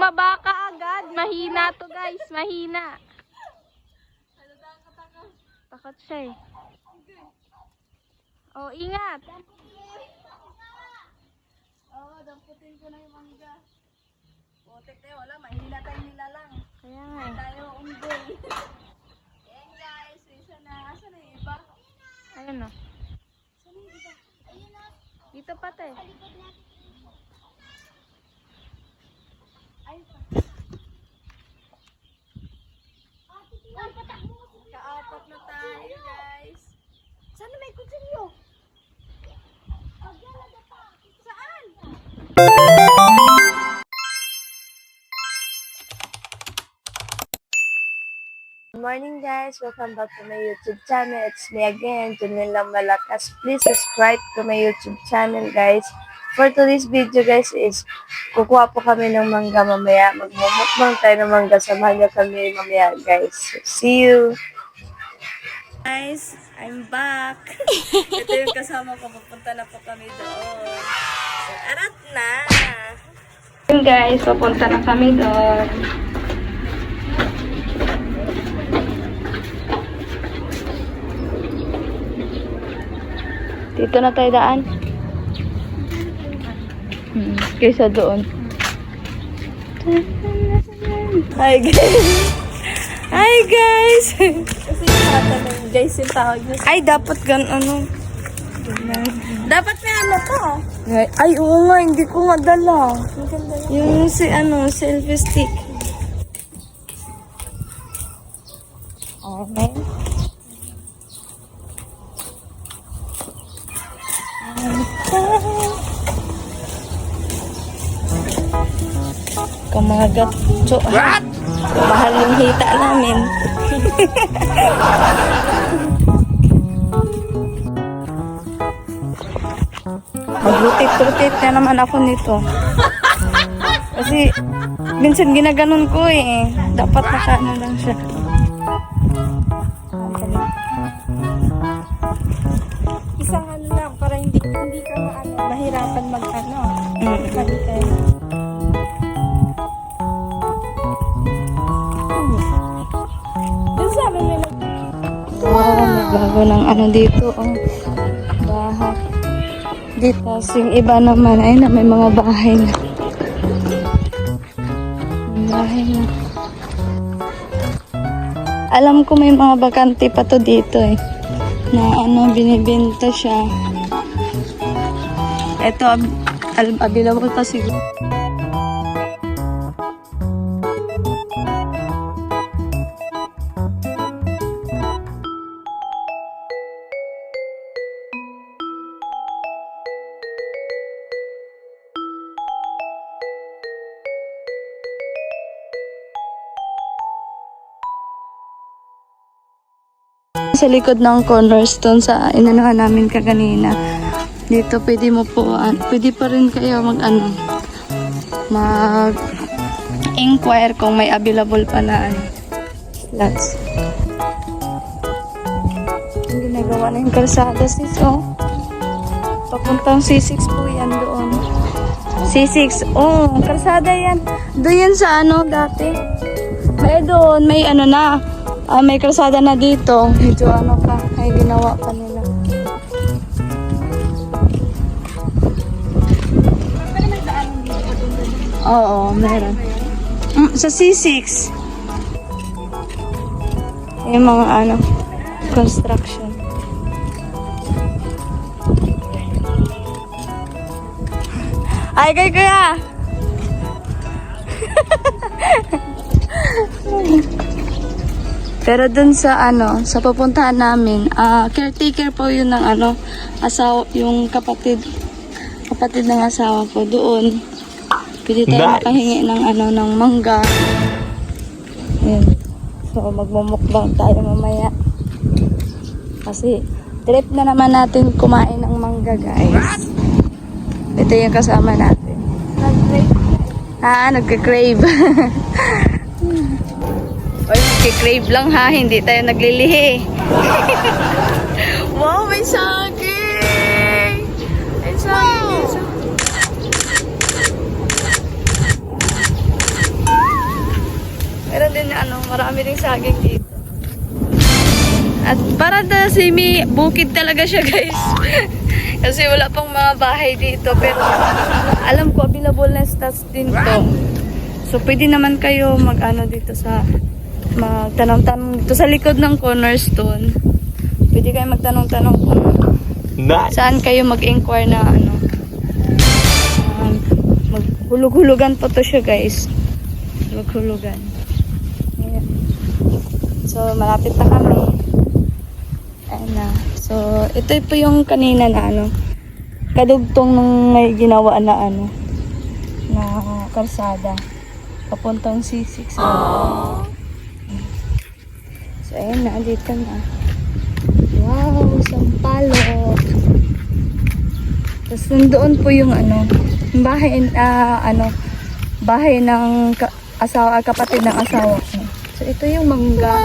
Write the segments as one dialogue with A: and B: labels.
A: bumaba ka agad. Mahina to guys, mahina. Takot siya eh. Oh, ingat.
B: Oo, damputin ko na yung mangga. Putik tayo, wala, mahina tayo nilalang.
A: Kaya nga eh.
B: Tayo unggoy. Ayan guys, isa na. Asa na yung iba?
A: Ayun o.
B: Saan yung iba? Ayun na.
A: Dito pa tayo.
B: Ayun pa. Kaapat na tayo guys. Saan na may kutsilyo? Saan? Good morning guys, welcome back to my YouTube channel. It's me again, Junwin Lang Malakas. Please subscribe to my YouTube channel guys. For today's video guys is kukuha po kami ng mangga mamaya. Magmumukbang tayo ng mangga. Samahan niyo kami mamaya guys. So, see you! Guys, I'm back. Ito yung kasama ko. Pupunta na po kami doon. So, arat na!
A: Yun guys, papunta na kami doon. Dito na tayo daan. Kaysa doon.
B: Hi guys! Hi guys! Kasi yung guys yung tawag niya.
A: Ay, dapat ano.
B: Dapat may ano to.
A: Ay, oo nga, hindi ko nga dala. Yung selfie stick. Okay. Kamagat. So, mahal yung hita namin. Mag-rotate na naman ako nito. Kasi, minsan ginaganon ko eh. Dapat nakaano lang siya.
B: Isang ano lang para hindi ka mahirapan mag-ano. Balikan. Dun sa amin may
A: Wow, may bago ng ano dito. Oh. Bahay. Dito, yung iba naman ay na may mga bahay na. Bahay na. Alam ko may mga bakante pa to dito eh. Na binibenta siya. Ito, available pa siguro. Sa likod ng cornerstone sa inanuhan namin kaganina. Dito pwede mo po, pwede pa rin kayo mag-inquire kung may available pa na slots. Ang ginagawa na yung kalsada sis, oh. Papuntang C6 po yan doon. C6, oh, kalsada yan. Doon yan sa dati. May doon, may may kalsada na dito. Medyo pa, ay ginawa pa nila. Oo, meron. Sa C6. Yung mga construction. Ay, kuya! Pero dun sa sa pupuntahan namin, caretaker po yun ng asawa, yung kapatid ng asawa ko doon. Pwede tayo makahingi ng mangga. Yun. So, magmumukbang tayo mamaya. Kasi, trip na naman natin kumain ng mangga, guys. Ito yung kasama natin. Nagka-crave. Oy, nagka-crave lang ha, hindi tayo naglilihi. Wow, may saging! May saging! din, marami ring saging dito. At para bukid talaga siya, guys. Kasi wala pang mga bahay dito. Pero alam ko, available na stats din to. So, pwede naman kayo dito magtanong-tanong dito sa likod ng cornerstone. Pwede kayo magtanong-tanong kung saan kayo mag-inquire na maghulug-hulugan po to siya, guys. Maghulugan. Ayan. So, malapit na kami. Ayan na. So, ito po yung kanina na kadugtong nung may ginawa na na kalsada. Papuntang C6. So, ayan na. Dito na. Wow, sampalok. Tapos nandoon po yung bahay ng kapatid ng asawa ko. So, ito yung mangga.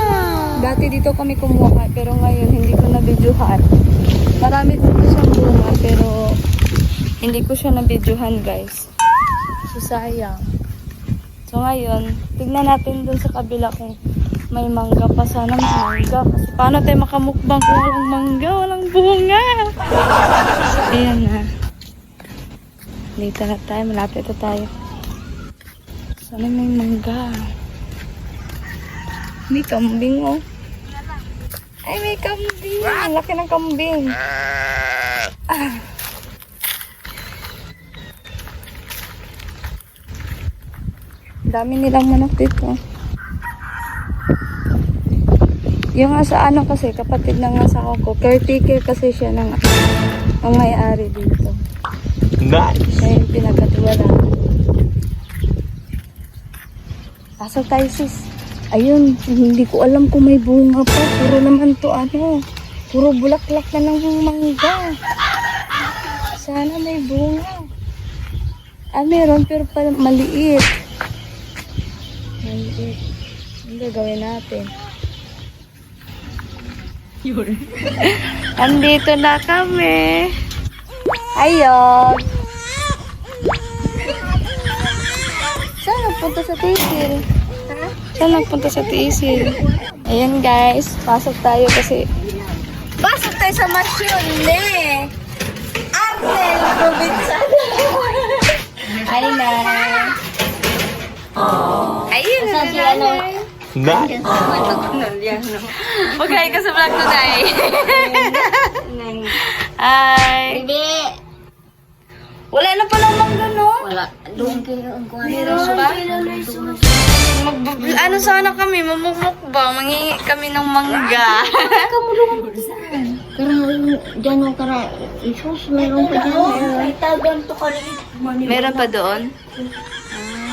A: Dati dito kami kumuha, pero ngayon hindi ko na-videohan. Marami dito siyang bunga, pero hindi ko siya na-videohan, guys. So, sayang. So, ngayon, tignan natin dun sa kabila kung may mangga pa. Sana may mangga. Kasi paano tayo makamukbang kung walang mangga, walang bunga? So, ayan na. Dito na tayo, malapit na tayo. Sana may mangga. May kambing, oh. Ay, may kambing. Ang laki ng kambing. Dami nilang manok dito. Yung kasi, kapatid ng asawa ko, caretaker kasi siya ng may-ari dito.
C: Nice!
A: Siya yung pinagkatiwala. Pasok tayo, sis. Ayun, hindi ko alam kung may bunga pa. Puro naman to puro bulaklak na ng mangga. Sana may bunga. Meron pero maliit. Maliit. Hindi, gawin natin. Yun. Andito na kami. Ayun. Saan nagpunta sa tisil? Saan nagpunta sa tisil? Ayan, guys. Pasok tayo kasi pasok tayo sa masyon ni Arnel Provinciano. Ay, na. Ayun na nanay.
C: Nice!
A: Mag-hi ka sa vlog today. Hi. Wala na palang mangga, no?
D: Wala. Doon kayo ang kuha.
A: Meron ba? Sana kami, mamumukbang, mangingi kami ng mangga.
D: Kamu doon. Karang dyan o karang isos. Meron pa dyan. Itagan to ka rin.
A: Meron pa doon?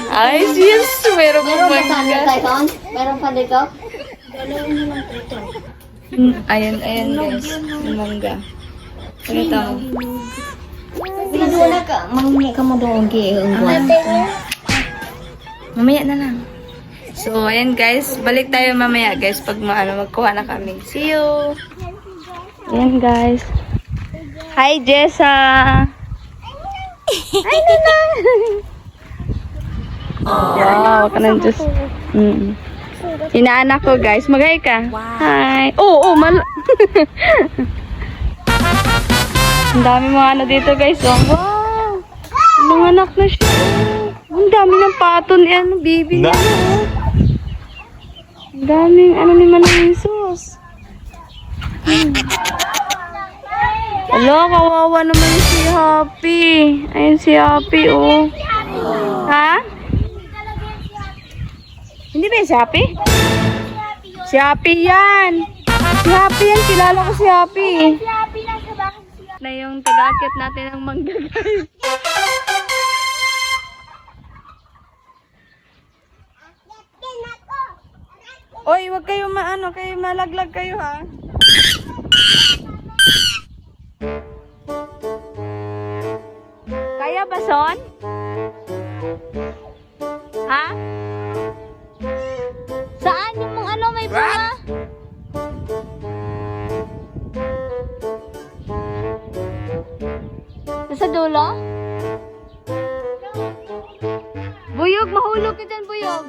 A: Ay, yes! Meron pa
D: Meron pa saan
A: mangga.
D: kayo doon? Meron pa dito?
A: Ayan guys, yung mangga. Ito.
D: Doon ka. Mangingi ka mo doon kayo ang kuha.
A: Mamaya na lang. So, ayan guys. Balik tayo mamaya guys pag magkuha na kami. See you! Ayan guys. Hi Jessa! Hi Nana! Wow, ka ng Diyos. Inaanak ko guys. Mag-hi ka. Hi! Ang dami mga dito guys. Wow! Nanganak na siya. Ang dami ng paton yan, baby niya. Ang daming ni Manang Jesus. Alo, kawawa naman si Happy. Ayun si Happy, oh. Ha? Hindi ba si Happy? Si Happy yan. Si Happy yan, kilala ko si Happy. Na yung taga-akit natin ng mangga, guys. Oy, wag kayo kayo malaglag kayo, ha? Kaya ba, Son? Ha? Saan yung may bunga? Sa dulo? Buyog, mahulog ka dyan, Buyog.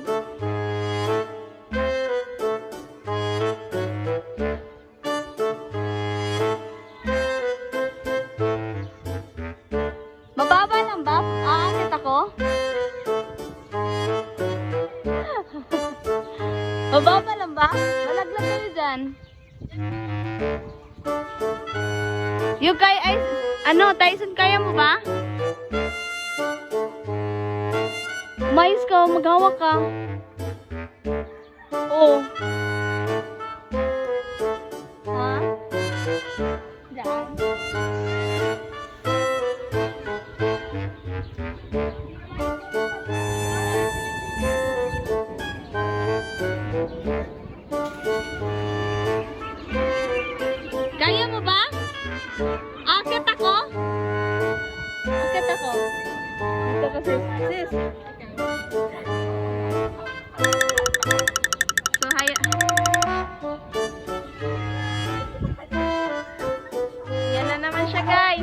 A: Baba pa lang ba? Malaglag kayo dyan. Yung kay, Tyson, kaya mo ba? Mais ka, maghawak ka. Oo. Ha? Diyan. Kaya mo ba? Akit ako? Akit ako. Ito kasi, sis. So, yan na naman siya, guys.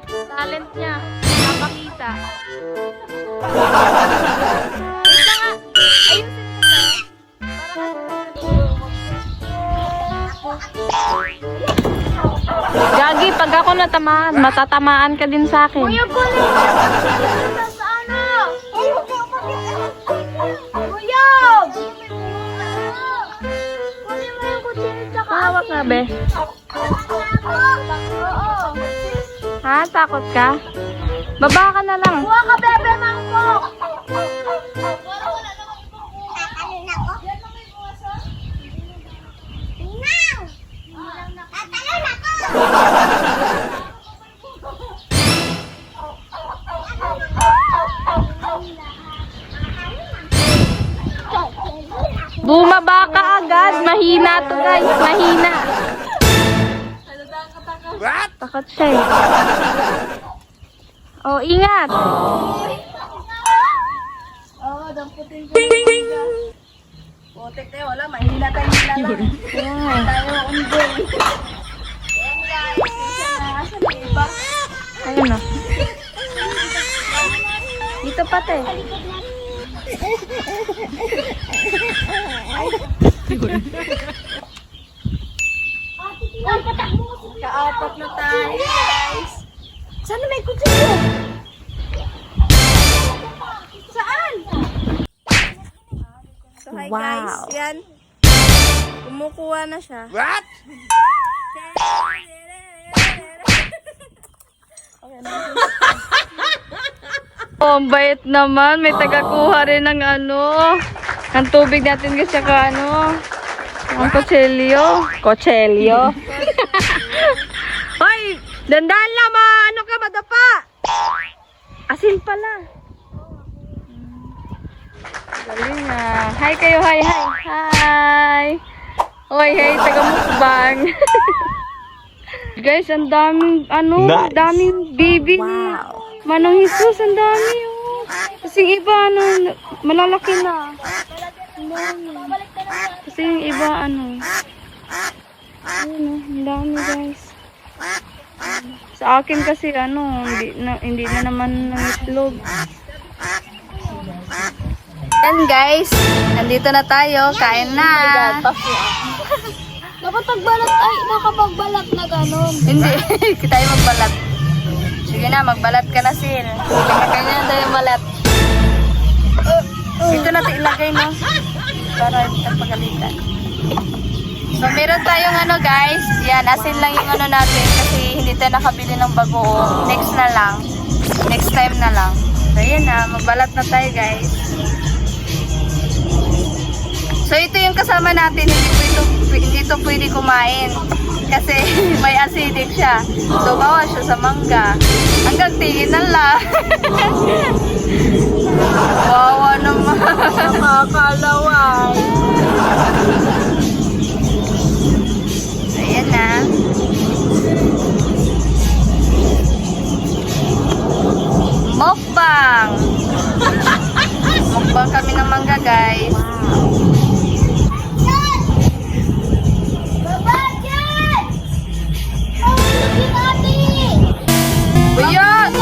A: Talent niya. Napakita. Wait lang nga. Ayusin mo to. Gagi, pag ako natamaan, matatamaan ka din sa akin.
D: Kuya, kunin mo sa ano? Kuya! Kunin mo yung kutsilyo sa
A: Hawak na, be.
D: Oo.
A: Ha? Takot ka? Baba ka na lang.
D: Kuha ka, bebe, mangkok!
A: Bumaba ka agad. Mahina to, guys. Mahina. Takot siya eh. Oh, ingat.
B: Damputin ko. Putik tayo, wala. Mahina tayo nila lang. Tayo unggol. Ayan guys. Asan na iba?
A: Ayun na. Dito pati.
B: Kaapat na tayo guys. Sana may kutsilyo? Saan? So hi guys, yan. Kumukuha na siya. What?
A: Oh, ang bait naman. May tagakuha rin ng ng tubig natin kasi ka ang kutsilyo. Kutsilyo. Hoy, dandan lang ka madapa. Asin pala. Galing na. Hi kayo, hi. Hi. Hoy, hey, taga-mukbang. Guys, ang daming
C: Nice.
A: daming baby. Wow. Manong Jesus, ang dami oh. Kasi yung iba malalaki na. Ang dami. Kasi yung iba ayun ang dami guys. Sa akin kasi hindi na naman ng itlog. And guys, nandito na tayo, kain na.
D: Dapat magbalat, nakapagbalat na gano'n.
A: Hindi, tayo magbalat. Sige na, magbalat ka na, Sil. Kanya na tayo balat. Dito natin ilagay, no? Para hindi ka pagalitan. So, meron tayong guys. Yan, asin lang yung natin kasi hindi tayo nakabili ng bagoong. Next na lang. Next time na lang. So, yan na. Magbalat na tayo, guys. So, ito yung kasama natin. Hindi ito pwede kumain. Kasi may acidic siya. So, bawas siya sa mangga. Hanggang tingin na lang. Wawa naman. Nakakalaway. Ayan na. Mukbang. Mukbang kami ng mangga, guys. Buyot!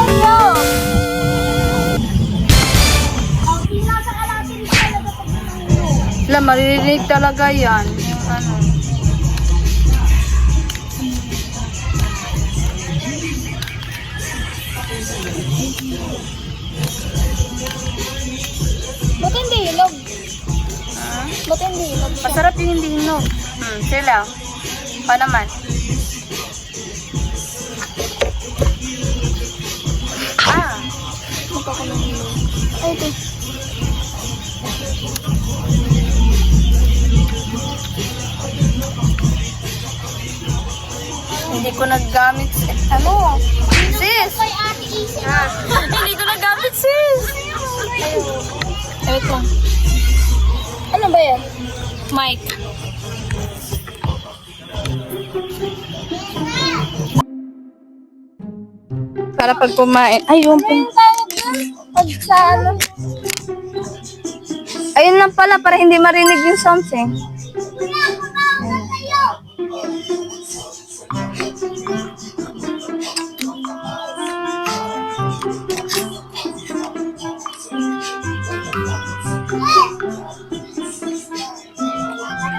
A: Wala, maririnig talaga yan. Yung
D: Ba't hindi hilog? Ba't hindi hinog?
A: Masarap yung hindi hinog. Sila. Pa naman.
D: Magkakalang hinog. Ay, ito.
A: Hindi ko naggamit. Ano? Sis!
D: Kay Ate Isa.
A: Hindi ko nagamit, sis!
D: Wait lang. Ano ba yan?
A: Mic. Para pag kumain. Ay, yung
D: Ano yung tawag yun? Pag sa ano?
A: ayun lang pala para hindi marinig yung sounds eh.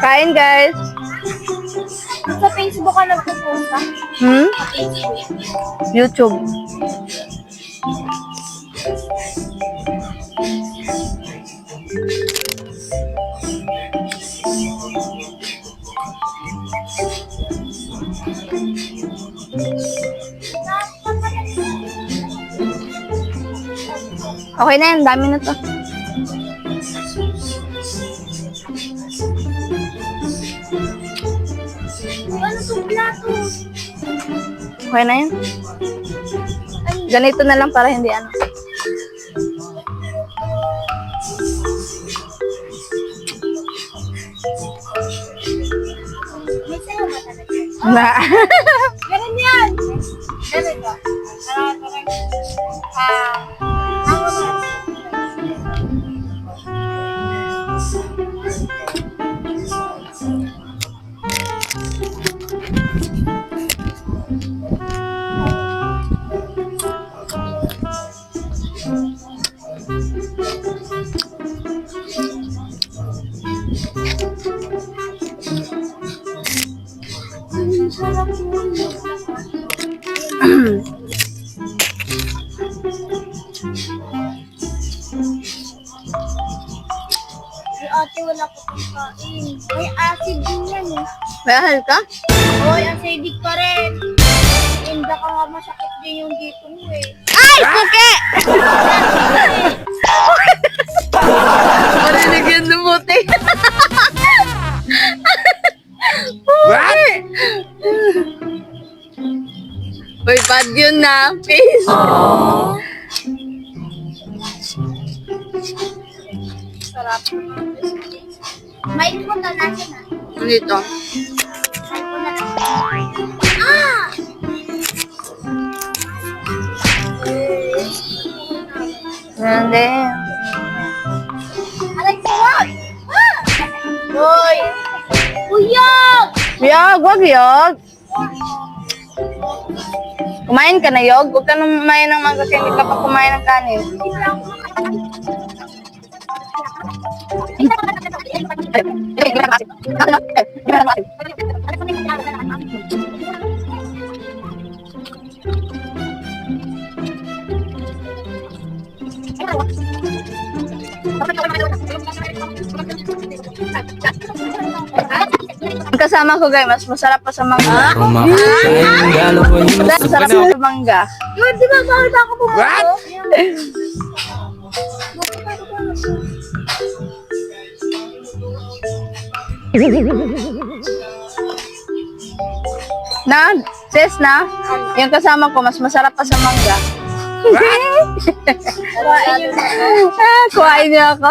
A: Kain guys.
D: Sa Facebook ka nagpupunta? Sa Facebook.
A: YouTube. Okay na yan, dami na to.
D: Ano itong plato?
A: Okay na yan. Ganito na lang para hindi ano.
D: May sayo ba talaga?
A: Na.
D: Ganun yan! Ganun ka? Ako ba? Si ate wala ko pang kain. May acid din yan eh.
A: Mahal ka?
D: Hoy, acidic pa rin. Inda ka nga masakit din yung dito mo eh.
A: Ay! Suki! Marinig yan lumuti. What? Uy, bad yun na. Peace.
D: Sarap. May punta natin ah.
A: Dito.
D: May punta natin. Ah!
A: And then,
D: Aray ko! Ah! Hoy! Uyog!
A: Yog, wag yog. Kumain ka na, Yog. Huwag ka nang kumain ng mangga kaya hindi ka pa kumain ng kanin. Ang kasama ko, guys, mas masarap pa sa mangga.
C: Kumakain, dalawa yung
A: Mas masarap pa sa mangga.
D: Yun, di ba bakit ako pumunta?
A: Na, sis na, yung kasama ko, mas masarap pa sa mangga. Kuhain niya ako.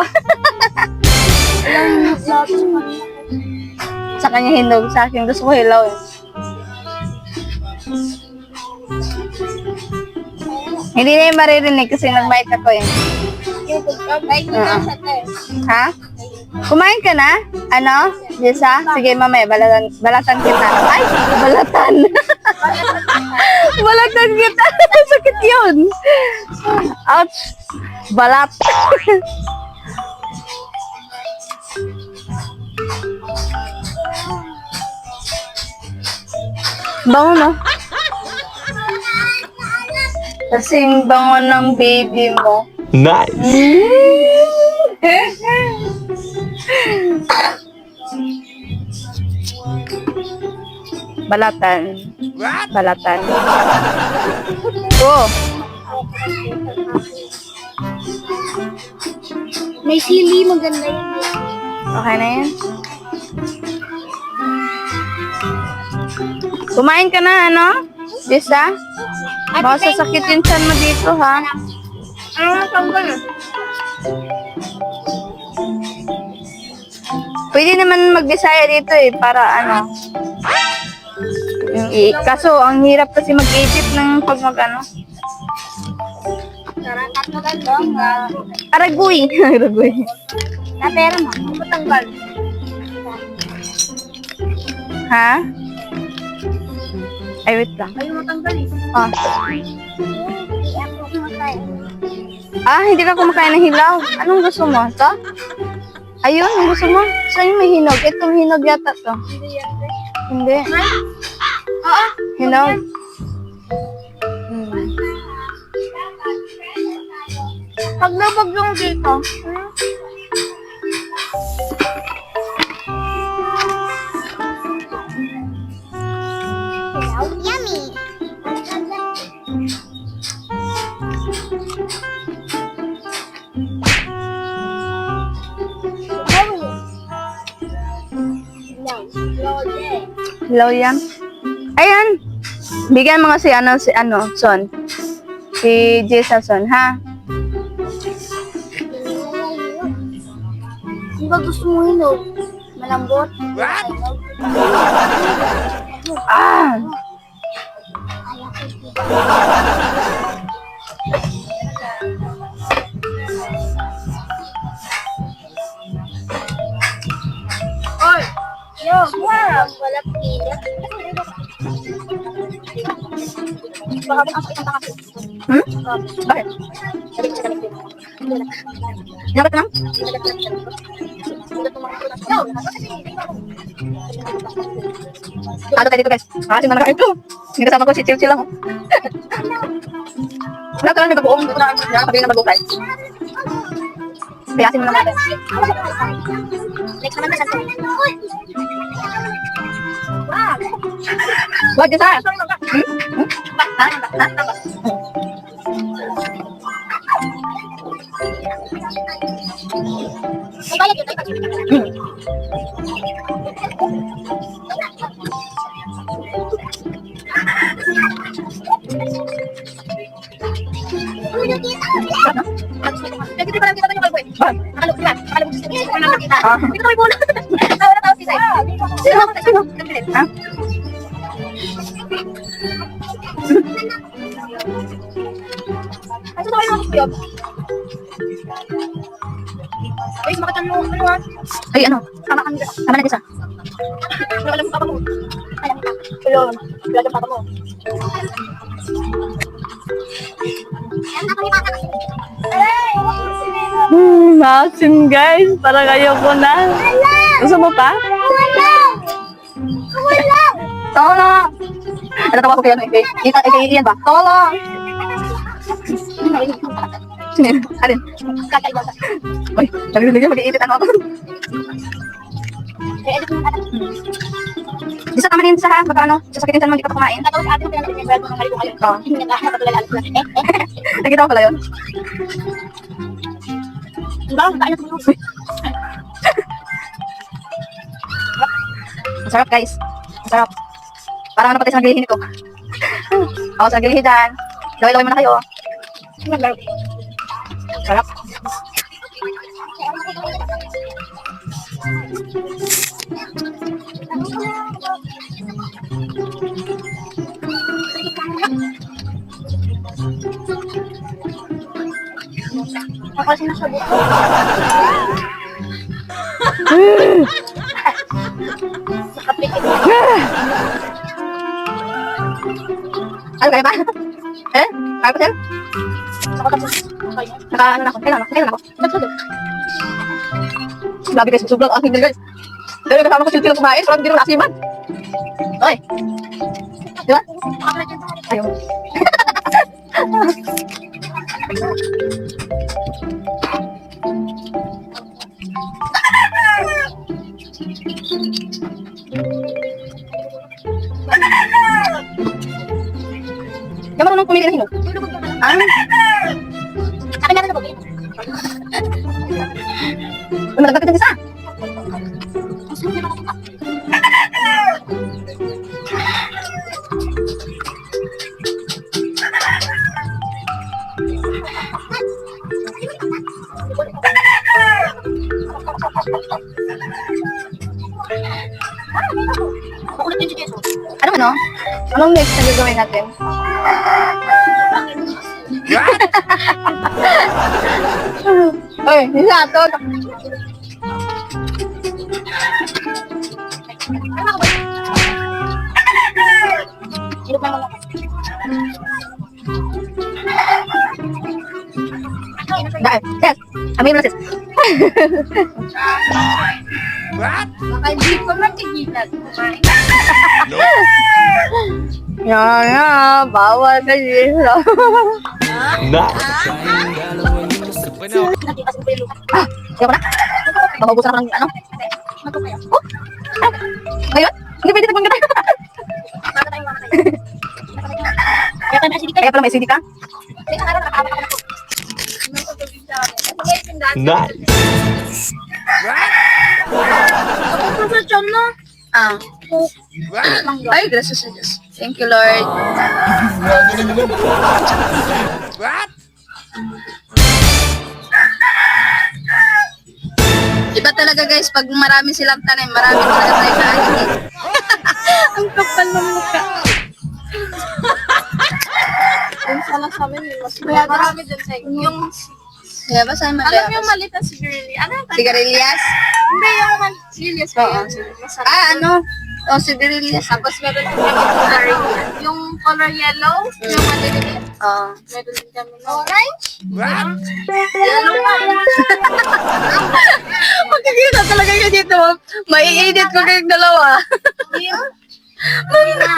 A: Sa kanya hinog, sa akin gusto ko hilaw eh. Hindi na yung maririnig kasi nag-mic ako eh.
D: Yung pagkabay ko na sa test.
A: Ha? Kumain ka na? Ano? Jessa? Sige mamaya, balatan kita. Ay! Balatan! Balatan kita! Sakit yun! Ouch! Balat! Bango no? Kasing bango ng baby mo.
C: Nice.
B: Balatan. Balatan. Oh.
D: May sili, maganda yun.
B: Okay na yan. Kumain ka na, ano? Jessa? Baka sasakit yung tiyan mo dito, ha?
D: Ano na tanggal?
B: Pwede naman mag-Bisaya dito eh, para ano. Kaso, ang hirap kasi mag-edit ng pag mag-ano. Aragoy. Aragoy.
D: Na pera mo, matanggal.
B: Ha? Ay, wait lang.
D: Ayaw matanggal eh.
B: Ah.
D: Hindi ako kumakain.
B: Hindi ka kumakain ng hilaw. Anong gusto mo? Ito? Ayun, ang gusto mo? Saan yung may hinog? Itong hinog yata to. Hindi.
D: Oo.
B: Hinog.
D: Paglabag yung dito. Yummy.
B: Hilaw yan. Ayan. Bigyan mo nga si Son. Si Jason, ha?
D: Ano ba gusto mo hinog? Malambot?
B: Ah!
D: Oy! Yo! Wow! Wala pilit. Baka makapit ang takapit.
B: Hmm? Bakit? Dapat lang? Ano tayo dito guys? Kasi manakain ko. Hindi kasama ko si Chill lang. Wala ka lang may bagoong. Dito na nakakabili na mag-ukay. Piyasin mo lang natin.
D: Next naman na sa
B: Wag yun saan? Ha? Ay, ano? Tama na isa. Maasim guys. Parang ayoko na. Gusto mo pa? Tolong! Natawa ko kay ano eh. Kay Ian ba? Tolong! Alin? Uy, nagrinig yung mag-iitit ano ako. Di sa tama rin sa ha, baka ano, sasakitin saan mo, hindi ka pa kumain.
D: Tapos ate ko pinag-ibig ng marigo kayo.
B: Oo.
D: Hindi na nakatulala alas na.
B: Nakita ko pala yun.
D: Diba? Kain na tulog.
B: Masarap guys. Masarap. Parang ano pati sa naglilihin ito. Ako sa naglilihin dyan. Laway-laway mo na kayo. Sarap.
D: Ako kasi nasa buko. Nakapikit.
B: Ano kaya ba? Eh? Kaya pa sir?
D: Saka tapos. Okay.
B: Ano na ako? Kailan ako? Grabe guys, sobrang aking din guys. Dahil kasama ko sila kumain, parang hindi naman asiman. Okay. Di ba? Ayaw. Di marunong pumili ng hinog. Ah?
D: Akin meron na ba?
B: Malagdag ka isa. Ano ano? Anong next na gagawin natin? Oy, isa to. Dahil, yes. Amin mo sis.
D: Hindi ko matigilan.
B: Ya, bawal kasi. Ayoko na. Mabubusan ako ng ano? Oh? Ah, ngayon? Hindi pwede nagbangga tayo. Kaya pala may acidic ka?
C: Nice.
B: Ah. Ay, gracias a Diyos. Thank you, Lord. Iba talaga guys, pag marami silang tanim, marami talaga tayo na anin. Ang kapal ng mukha.
D: Yung sana sa amin, mas marami din sa yung
B: Kaya ba sa'yo
D: alam yung maliit na sigurili. Ano yung
B: Sigarilyas?
D: Hindi yung serious
B: Oo.
D: pa yun. Masarap.
B: Ah, ano? Oh, sigarilyas.
D: Tapos meron din kami yung color yellow, yung maliliit.
B: Oo.
D: Meron din kami na orange. Yellow one.
B: Magkikita talaga kayo dito. Mai-edit ko kayong dalawa.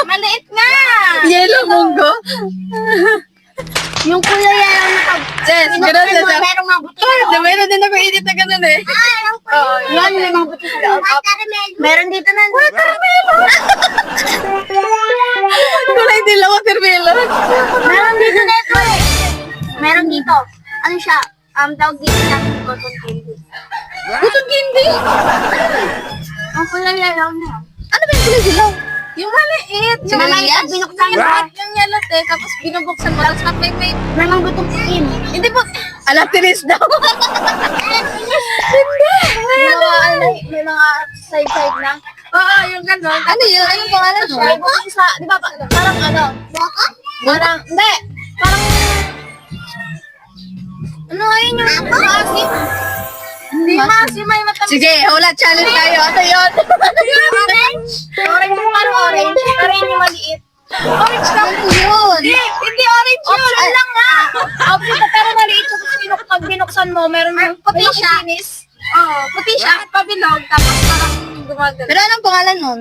D: Maliit nga.
B: Yellow munggo.
D: Yung kulay yellow na pag...
B: Yes, gano'n na siya.
D: Merong mga buto.
B: Meron din ako edit na gano'n eh.
D: Oo, yun, may mga buto sa loob. Meron dito na.
B: Kulay din lang watermelon.
D: Meron dito na ito eh. Meron dito. Ano siya? Tawag dito natin cotton candy.
B: Butong candy.
D: Ang kulay yellow na.
B: Ano ba yung kulay dilaw?
D: Yung maliit. Yung
B: Sigarilyas?
D: maliit. Binuksan mo. Yung yellow te. Tapos binubuksan mo. Tapos may mga butong skin.
B: Hindi po. Alatiris daw.
D: May mga side-side na.
B: Oo, yung gano'n. Ano yun? Anong pangalan mo?
D: Siya, isa, di ba, parang ano? Parang, hindi. Parang, ano ayun yung maasim? Hindi maasim, may matamis.
B: Sige, hula challenge tayo. Ano yun?
D: Orange? Orange yung parang orange. Pero yun yung maliit. Orange lang.
B: Yun.
D: Hindi orange yun. Option lang nga. Option ka, pero maliit. Tapos pag binuksan mo, meron yung puti siya. Oo, puti siya. Pabilog. Tapos parang gumagano.
B: Pero anong pangalan nun?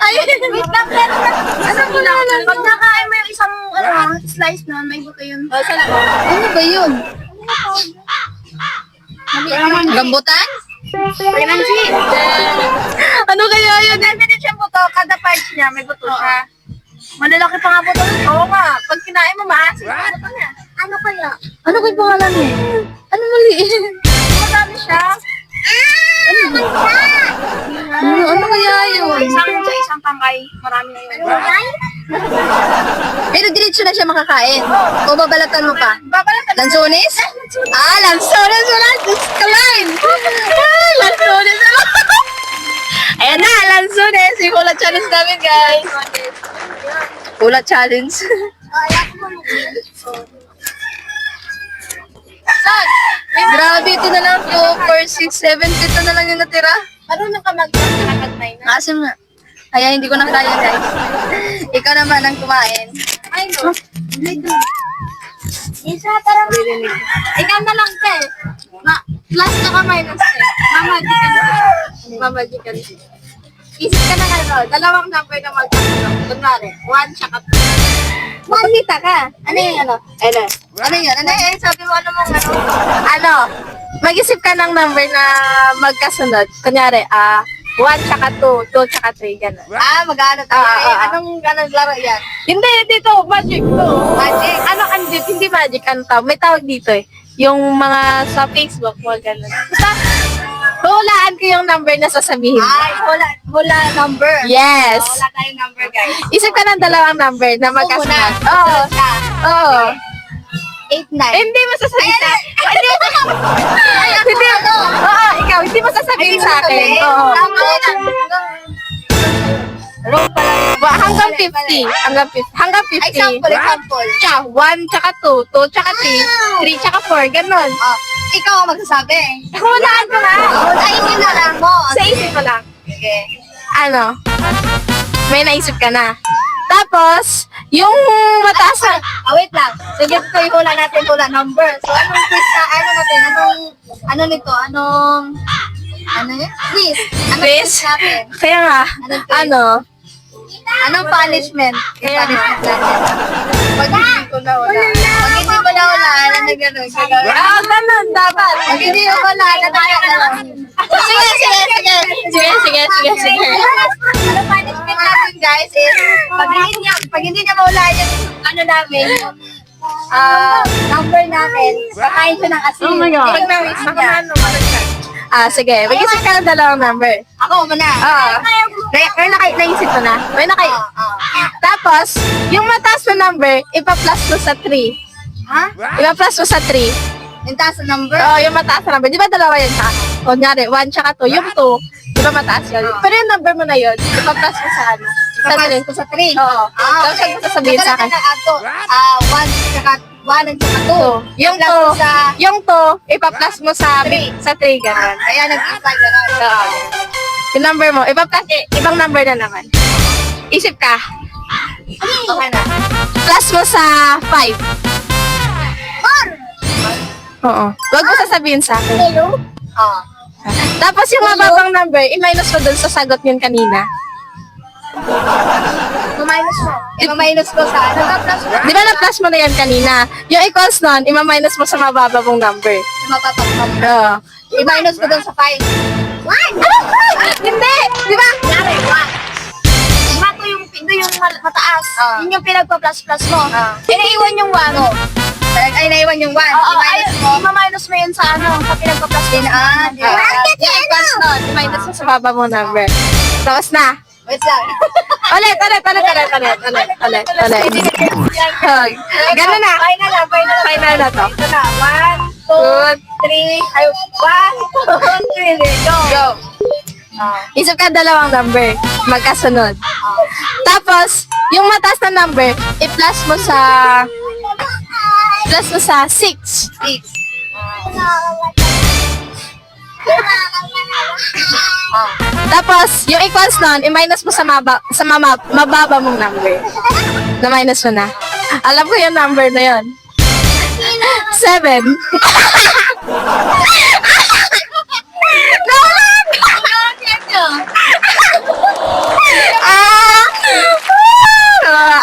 D: Ay, wait lang, pero ano mo lang, pag nakain mo yung isang slice na, may buto yun. Sa loob.
B: Ano ba yun? Gambutan?
D: Pinansi.
B: Ano kaya yun?
D: Dami din siyang buto, kada parts niya, may buto siya. Malalaki pa nga buto. Oo nga, pag kinain mo, maasin yung buto niya. Ano kaya?
B: Ano kaya pangalan mo? Ano maliit?
D: Madami siya.
B: Ano kaya yun?
D: Sa isang tangkay, marami na yun.
B: Pero diretso na siya makakain. O babalatan mo pa?
D: Babalatan.
B: Lansones? Ah, lansones wala. Kalain. Ah, lansones wala. Ayan na, lansones. Yung hula challenge namin, guys. Hula challenge.
D: Saan?
B: Grabe, ito na lang. 2, 4, 6, 7. Ito na lang yung natira.
D: Marunong ka mag-9 na.
B: Asim na. Kaya hindi ko na kaya, guys. Ikaw naman ang kumain.
D: Ay, no. Isa, parang... Ikaw na lang, te. Plus na ka minus, te. Mamagikan. Mamagikan. Isip ka na nga, dalawang number na magkakaroon. Kunwari, 1 siya ka. Makikita ka. Ano yung ano?
B: Ano yun? Ano yun?
D: Sabi mo, ano mong ano? Mag-isip ka ng number na magkasunod. Kunyari, 1 tsaka 2, 2 tsaka 3, gano'n.
B: Mag-ano tayo? Anong laro yan?
D: Hindi, dito, magic to.
B: Magic?
D: Ano, hindi magic, ano tawag? May tawag dito eh. Yung mga sa Facebook mo, gano'n. Basta, hulaan ko yung number na sasabihin mo.
B: Ay, hula number.
D: Yes.
B: Wala tayong number, guys.
D: Isip ka ng dalawang number na magkasunod. Oo. Oo.
B: 8, 9.
D: Hindi mo sasabihin sa Hindi mo Oo, ikaw, hindi mo sasabihin sa akin. Oo.
B: Roll pa lang.
D: Hanggang 50. Hanggang 50. Hanggang 50.
B: Example.
D: Tsaka 1 tsaka 2, 2 tsaka 3, 3 tsaka 4, ganon.
B: Ikaw ang magsasabi.
D: Hulaan ko na.
B: Ayun na lang mo.
D: Sa isip mo lang.
B: Sige.
D: Ano? May naisip ka na. Tapos, yung mataas na,
B: Wait lang. Sige, ito yung hula natin, hula number. So, anong quiz na, ano nito? Ano yun? Quiz. Anong
D: Quiz?
B: quiz natin?
D: kaya nga,
B: Anong quiz?
D: ano,
B: Anong punishment?
D: Kaya
B: Punishment natin. Pag hindi ko na wala. Pag hindi mo na wala, ano na gano'n? Gagawin.
D: ganun, dapat.
B: Pag hindi mo wala, ano na gano'n?
D: Sige.
B: Ano punishment natin, guys, is pag hindi niya mawala yung ano namin, yung number namin, kakain siya ng asin.
D: Oh my God.
B: Pag nawisip niya.
D: Sige. Mag-isip ka ng dalawang number.
B: Ako muna.
D: May naisip ko na. Tapos, yung mataas na number, ipa-plus mo sa 3.
B: Ha?
D: Ipa-plus mo sa 3.
B: Yung taas na number?
D: Oo, yung mataas na number. Di ba dalawa yan sa kunyari, 1 tsaka 2. Yung 2, di ba mataas yun? Pero yung number mo na yun, ipa-plus mo sa ano? Sa 3.
B: Papasok ko sa 3.
D: Oo. Tapos siya sasabihin sa akin.
B: 1 tsaka 1 at tsaka 2.
D: Yung
B: Plus
D: 2,
B: sa
D: yung 2, ipa-plus mo sa 3, gano'n.
B: Kaya nag-imply gano'n.
D: Oo. Yung number mo, ipa-plus, ibang number na naman. Isip ka.
B: Okay na.
D: Plus mo sa 5. Oo. Huwag mo sasabihin sa akin.
B: Oh.
D: Tapos yung mababang number, i-minus mo dun sa sagot yun kanina.
B: Minus mo. I-minus ko sa ano? Plus mo.
D: Di ba na-plus mo na yan kanina? Yung equals nun, i-minus mo sa mababa mong number.
B: Mapapak mo.
D: Oo.
B: I-minus ko dun sa 5.
D: Hindi! Di ba?
B: Yari, 1. Diba ito yung mataas? Yun yung pinagpa-plus-plus mo. Inaiwan yung 1. Ay, naiwan yung 1. I-minus mo.
D: I-minus mo yun sa ano, sa pinagpa-plus
B: Din, di ba?
D: yung equals nun, i-minus mo sa baba mong number. Tapos na.
B: Wait lang.
D: Ulit. Gano'n na. Final na to.
B: Ito na. 1, 2,
D: Good.
B: 3. Ay, 1, 2, 3. Go.
D: Isip ka dalawang number. Magkasunod. Tapos, yung mataas na number, i-plus mo sa 6.
B: 6.
D: Tapos, yung equals nun, i-minus mo sa mababa mong number. Na-minus mo na. Alam ko yung number na yun. 7.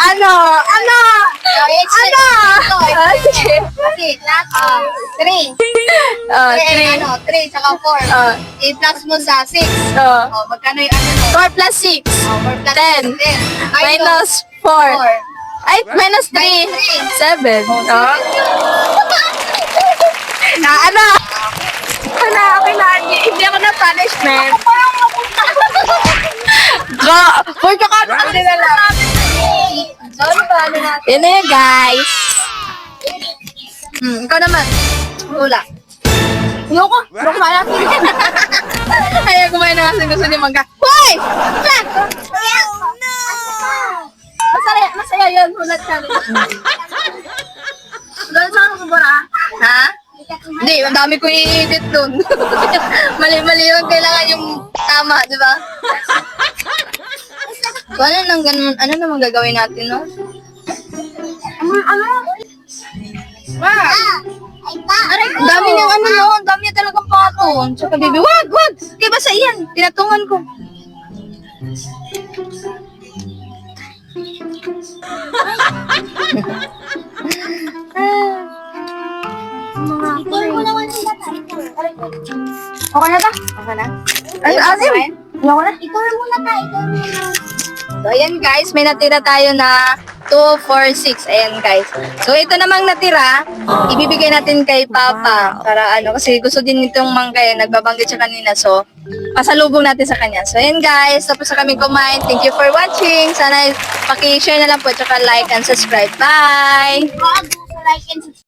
D: Ano? Sige.
B: Kasi, last 3. 3 tsaka 4. I-plus mo sa 6. Magkano yung ano?
D: 4 plus 6.
B: 4 plus
D: 10.
B: 10.
D: Minus 4. Ay, minus 3. 7. Ano? Okay na. Hindi ako na punishment. For the kasi na lang. Yun na yun, guys.
B: Ikaw naman. Hula.
D: Ayoko kumain natin. Ayaw kumain na kasi gusto ni Mangga. Hoy! Masaya yun. Hulat challenge. Doon sa ako ba?
B: Ha? Hindi, ang dami ko i-edit dun. Mali-mali yun. Kailangan yung tama, di ba? So, ano naman gagawin natin, no? Ang dami ng ano, no? Ang dami niya talagang patong. Tsaka, baby, wag! Kaya ba sa iyan? Tinatungan ko. Okay na ba? Okay na. Ano?
D: Ayoko na. Ikaw muna tayo. Ikaw muna.
C: So, ayan guys, may natira tayo na 2, 4, 6. Ayan guys. So, ito namang natira, ibibigay natin kay Papa. Para ano, kasi gusto din nitong mangga yan. Nagbabanggit siya kanina. So, pasalubong natin sa kanya. So, ayan guys, tapos na kami kumain. Thank you for watching. Sana paki-share na lang po, tsaka like and subscribe. Bye!
D: Bago sa like and subscribe.